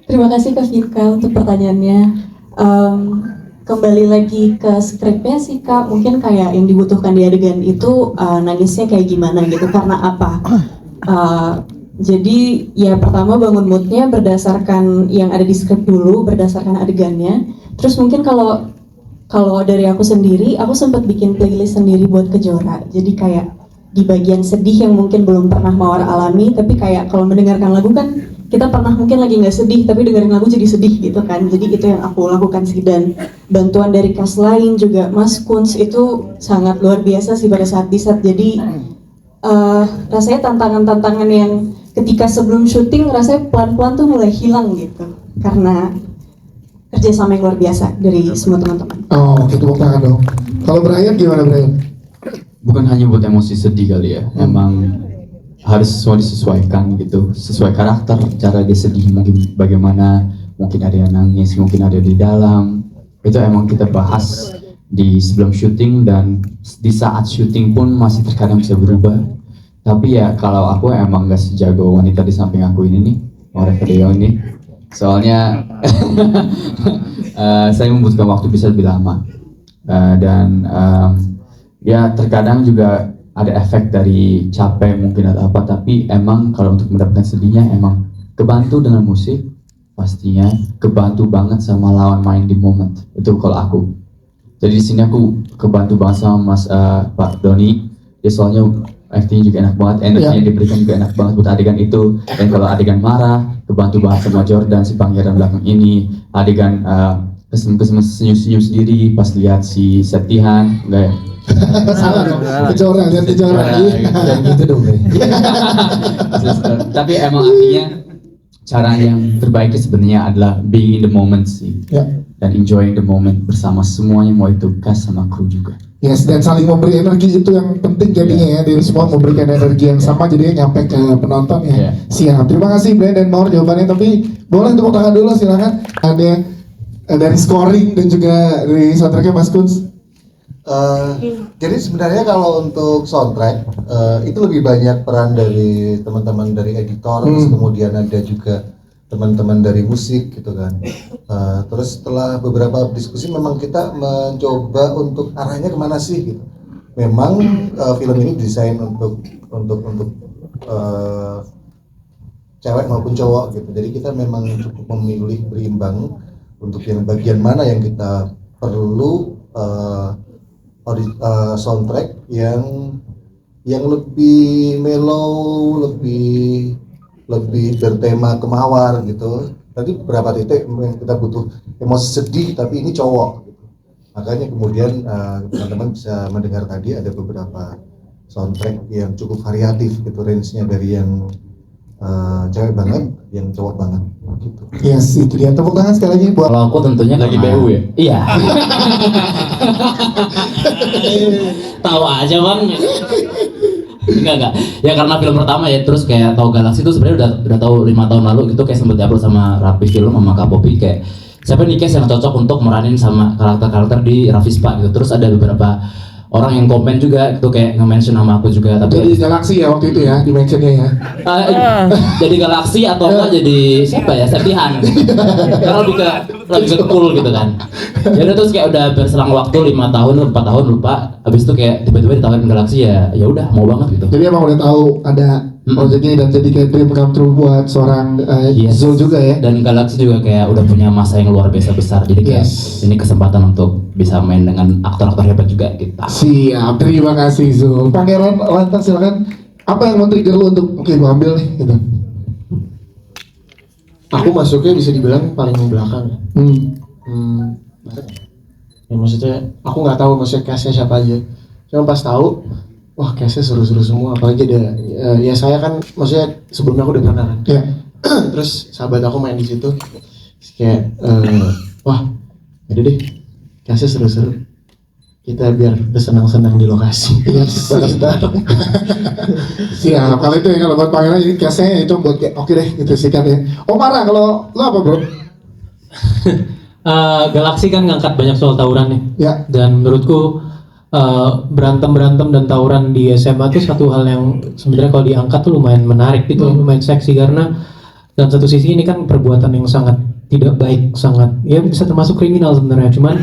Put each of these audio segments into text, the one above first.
Terima kasih Kak Vika untuk pertanyaannya. Em, Kembali lagi ke skripnya sih Kak, mungkin kayak yang dibutuhkan di adegan itu nangisnya kayak gimana gitu, karena apa? Eh, jadi ya pertama bangun moodnya berdasarkan yang ada di skrip dulu, berdasarkan adegannya. Terus mungkin kalau kalau dari aku sendiri, aku sempat bikin playlist sendiri buat Kejora. Jadi kayak di bagian sedih yang mungkin belum pernah Mawar alami, tapi kayak kalau mendengarkan lagu kan kita pernah mungkin lagi nggak sedih, tapi dengerin lagu jadi sedih gitu kan. Jadi itu yang aku lakukan sih, dan bantuan dari cast lain juga, Mas Kunz itu sangat luar biasa sih pada saat di set. Jadi rasanya tantangan-tantangan yang ketika sebelum syuting rasanya pelan-pelan tuh mulai hilang gitu, karena kerjasama yang luar biasa dari semua teman-teman. Oh, oke, tepuk tangan dong. Kalau Brian gimana Brian? Bukan hanya buat emosi sedih kali ya, emang harus semua disesuaikan gitu, sesuai karakter, cara dia sedih mungkin bagaimana, mungkin ada yang nangis, mungkin ada di dalam. Itu emang kita bahas di sebelum syuting, dan di saat syuting pun masih terkadang bisa berubah. Tapi ya kalau aku emang gak sejago wanita di samping aku ini nih, orang Deo ini. Soalnya saya membutuhkan waktu bisa lebih lama. Dan ya terkadang juga ada efek dari capek mungkin atau apa, tapi emang kalau untuk mendapatkan sedihnya emang kebantu dengan musik, pastinya kebantu banget sama lawan main di moment itu kalau aku. Jadi di sini aku kebantu banget sama Mas Pak Doni, dia soalnya acting juga enak banget, energinya diberikan juga enak banget buat adegan itu. Dan kalau adegan marah, kebantu banget sama Jordan si pangeran belakang ini. Adegan kesem-kesem senyum-senyum sendiri pas lihat si Septihan, enggak ya? Salah dong, Kejora, lihat Kejora. Dan gitu dong. Tapi emang artinya cara yang terbaik sebenarnya adalah being in the moment sih. Ya. Dan enjoying the moment bersama semuanya, mau itu cast sama kru juga. Yes, dan saling memberi energi itu yang penting jadinya ya. Dari semua memberikan energi yang sama jadinya nyampe ke penonton ya. Siap, terima kasih Brian dan Maur jawabannya. Tapi boleh tepuk tangan dulu silakan. Ada dari scoring dan juga dari soundtracknya Mas Kunz. Jadi sebenarnya kalau untuk soundtrack itu lebih banyak peran dari teman-teman dari editor, terus kemudian ada juga teman-teman dari musik gitu kan. Terus setelah beberapa diskusi memang kita mencoba untuk arahnya kemana sih gitu. Memang film ini desain untuk cewek maupun cowok gitu. Jadi kita memang cukup memilih berimbang untuk yang bagian mana yang kita perlu soundtrack yang lebih mellow, lebih bertema kemawar gitu. Tadi beberapa titik yang kita butuh emosi sedih, tapi ini cowok gitu. Makanya kemudian teman-teman bisa mendengar tadi ada beberapa soundtrack yang cukup variatif gitu, range-nya dari yang cewek banget, yang cowok banget gitu. Yes, itu dia. Tepuk tangan sekali lagi buat. Kalau aku tentunya lagi BU ya. Iya. Tahu aja bang. Enggak. Ya karena film pertama ya, terus kayak tahu Galaksi itu sebenarnya udah tahu 5 tahun lalu gitu, kayak sempet diupload sama Rapi Film sama Kak Popi, kayak siapa nih cast yang cocok untuk meranin sama karakter-karakter di Rafispa gitu. Terus ada beberapa orang yang komen juga gitu, kayak nge-mention nama aku juga, tapi Jadi Galaksi ya waktu itu ya, dimensionnya ya. jadi Galaksi atau enggak jadi siapa ya, Septihan. Karena lebih ke cool gitu kan. Jadi terus kayak udah berselang waktu 5 tahun, 4 tahun lupa. Habis itu kayak tiba-tiba ditawarin Galaksi, ya udah mau banget gitu. Jadi emang udah tahu ada projectnya dan jadi kayak dream come true buat seorang Zul juga ya. Dan Galaksi juga kayak udah punya masa yang luar biasa besar. Jadi kayak ini kesempatan untuk bisa main dengan aktor-aktor hebat juga gitu. Siap, terima kasih Zul. Pangeran lantas silakan. Apa yang men-trigger lu untuk oke gua ambil nih gitu? Aku masuknya bisa dibilang paling belakang. Ya maksudnya aku nggak tahu maksudnya cast-nya siapa aja. Cuma pas tahu, wah cast-nya seru-seru semua. Apalagi ada ya saya kan maksudnya sebelumnya aku udah pernah kan. Iya. Terus sahabat aku main di situ. Terus kayak wah, jadi deh cast-nya seru-seru. Kita biar bersenang-senang di lokasi. Yes. Siap, kalau itu ya, kalau buat pangeran ini case-nya itu buat kayak oke deh gitu sikat ya. Mara, kalau lo apa bro? Galaksi kan ngangkat banyak soal tawuran nih. Ya. Dan menurutku berantem dan tawuran di SMA itu satu hal yang sebenarnya kalau diangkat tuh lumayan menarik gitu, lumayan seksi, karena Dan satu sisi ini kan perbuatan yang sangat tidak baik, sangat ya bisa termasuk kriminal sebenarnya. Cuman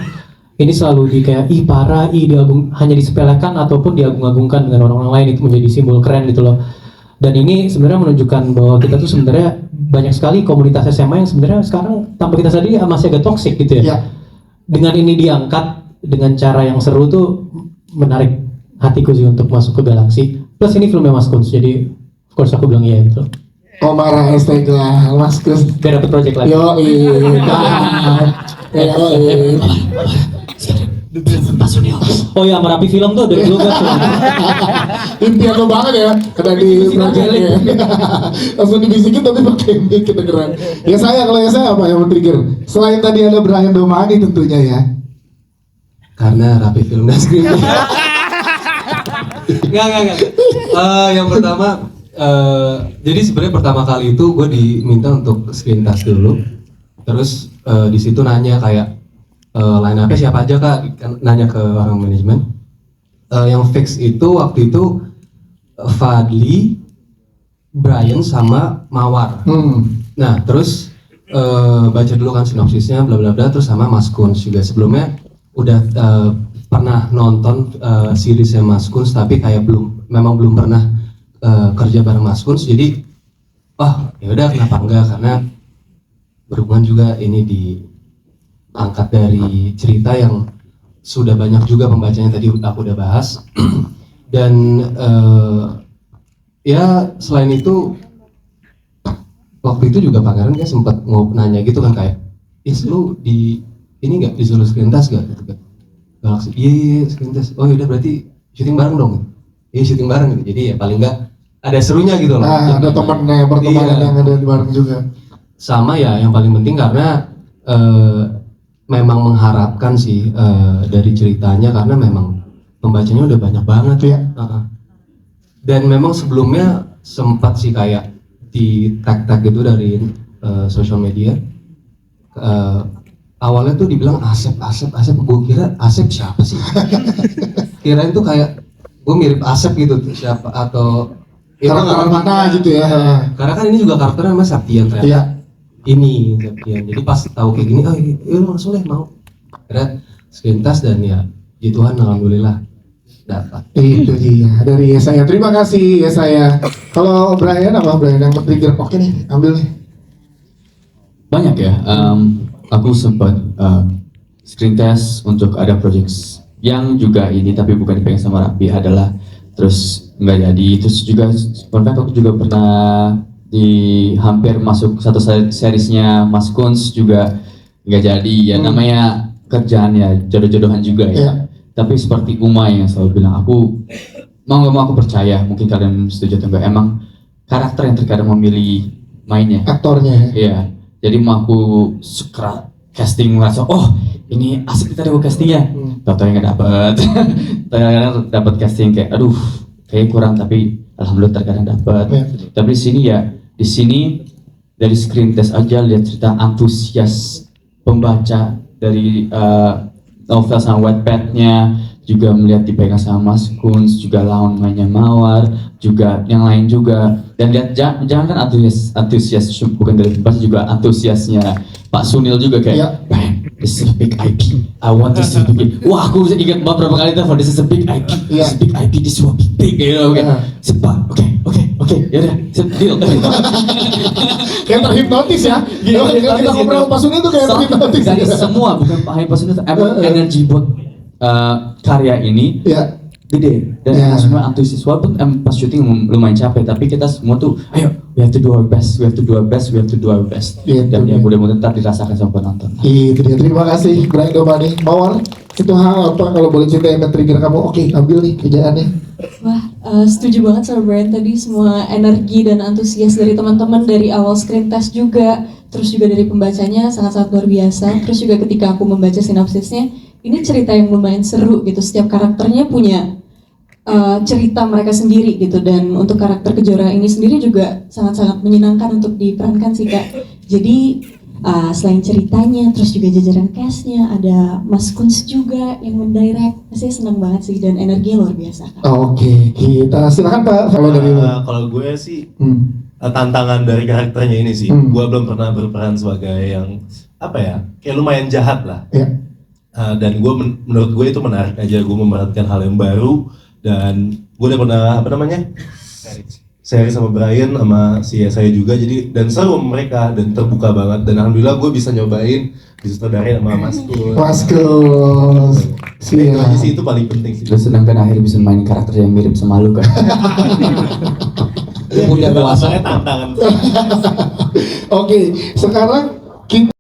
ini selalu di kayak ih parah, hanya disepelekan ataupun diagung-agungkan dengan orang-orang lain, itu menjadi simbol keren gitu loh. Dan ini sebenarnya menunjukkan bahwa kita tuh sebenarnya banyak sekali komunitas SMA yang sebenarnya sekarang tanpa kita sadari masih agak toksik gitu ya. Ya. Dengan ini diangkat dengan cara yang seru tuh menarik hatiku sih untuk masuk ke Galaxy. Plus ini filmnya Mas Kunz, jadi of course aku bilang iya itu. Oh marah astaga, Mas Kus. Biar dapet project lagi. Yo, Oh ya, Merapi Film tuh dari dulu kan. impian lo banget ya, ada di projectnya. Langsung dibisikin tapi pakai mic kedengeran. Ya saya, kalau ya saya apa yang men-trigger? Selain tadi ada Brian Domani tentunya ya. Karena Rapi Film dan Skrip. Enggak. Yang pertama, jadi sebenarnya pertama kali itu gue diminta untuk screen test dulu. Terus di situ nanya kayak line up-nya siapa aja kak, nanya ke orang manajemen. Yang fix itu waktu itu Fadli, Brian sama Mawar. Nah terus baca dulu kan sinopsisnya bla bla bla, terus sama Mas Kunz juga sebelumnya udah pernah nonton seriesnya Mas Kunz tapi kayak memang belum pernah kerja bareng Mas Kunz, jadi ya udah kenapa enggak, karena berhubungan juga ini diangkat dari cerita yang sudah banyak juga pembacanya, tadi aku udah bahas. Dan ya selain itu waktu itu juga Pangeran kayak sempat mau nanya gitu kan kayak, lu di ini nggak disuruh screen test gak? Gitu kan. Galaxy, iya screen test. Oh yaudah berarti syuting bareng dong. Iya syuting bareng gitu. Jadi ya paling nggak ada serunya gitu loh. Ada temennya, pertemanan yang ada di bareng juga. Sama ya, yang paling penting karena memang mengharapkan sih dari ceritanya, karena memang pembacanya udah banyak banget ya. Dan memang sebelumnya sempat sih kayak di tag gitu dari social media. Awalnya tuh dibilang Asep, gue kira Asep siapa sih? Kirain tuh kayak gue mirip Asep gitu tuh, siapa atau karakter mana gitu ya? Karena kan ini juga karakternya Mas Septian ternyata. Iya. Ini Septian. Jadi pas tahu kayak gini, langsung deh mau. Kira screen test dan ya, puji Tuhan alhamdulillah dapat. Itu dia dari Yesaya. Terima kasih Yesaya. Kalau Brian apa Brian yang men-trigger? Oke nih, ambil nih. Banyak ya. Aku sempat screen test untuk ada project yang juga ini tapi bukan dipegang sama Rapi, adalah terus nggak jadi. Terus juga pernah aku juga pernah hampir masuk satu seriesnya Mas Kunz juga nggak jadi ya. Namanya kerjaan ya, jodoh-jodohan juga ya. Tapi seperti Uma yang selalu bilang, aku mau nggak mau aku percaya, mungkin kalian setuju atau enggak, emang karakter yang terkadang memilih mainnya, aktornya ya. Jadi mau aku suka casting, merasa ini asik kita dapat castingnya, tahu-tahu nggak dapet. Terkadang dapat casting kayak aduh kayak kurang, tapi alhamdulillah terkadang dapat. Tapi di sini dari screen test aja lihat cerita antusias pembaca dari novel sama Wattpad-nya, juga melihat dipegang sama Mas Kunz, juga lawan mainnya Mawar, juga yang lain juga. Dan lihat jangan kan antusias bukan dari pembaca, juga antusiasnya Pak Sunil juga kayak, man, this is a big IP. I want this to be big. Wah, aku ingat beberapa kali telepon, this is a big IP. This is a big IP, this will be big. Oke, yaudah, deal. Kayak terhipnotis ya. Kita ngobrol Pak Sunil tuh kayak terhipnotis. Dari semua, bukan Pak Sunil, emang energi buat karya ini gede, dan semua antusias. Walaupun pas syuting lumayan capek, tapi kita semua tuh ayo, we have to do our best. Dan ya mudah-mudahan tetap dirasakan sama penonton. Itu dia, terima kasih Brian Domani. Mawar, itu hal apa kalau boleh cerita yang trigger kamu? Oke, ambil nih kerjaannya. Wah, setuju banget sama Brian tadi, semua energi dan antusias dari teman-teman dari awal screen test juga, terus juga dari pembacanya sangat-sangat luar biasa. Terus juga ketika aku membaca sinopsisnya, ini cerita yang lumayan seru gitu. Setiap karakternya punya cerita mereka sendiri gitu, dan untuk karakter Kejora ini sendiri juga sangat-sangat menyenangkan untuk diperankan sih Kak. Jadi selain ceritanya, terus juga jajaran castnya, ada Mas Kunz juga yang mendirect. Saya senang banget sih, dan energinya luar biasa Kak. Oke, kita silakan Pak. Kalau dari kalau gue sih tantangan dari karakternya ini sih. Gua belum pernah berperan sebagai yang apa ya, kayak lumayan jahat lah. Ya. Dan menurut gue itu menarik aja, gue memerankan hal yang baru dan gue udah pernah apa namanya seri sama Brian sama si saya juga, jadi dan seru sama mereka dan terbuka banget dan alhamdulillah gue bisa nyobain disutradarain sama Mas Kus. Mas Kus. Itu aja sih, itu paling penting sih. Lu senang kan akhirnya bisa main karakter yang mirip sama lu kan? Punya kuasa. Tantangan. Oke, sekarang kita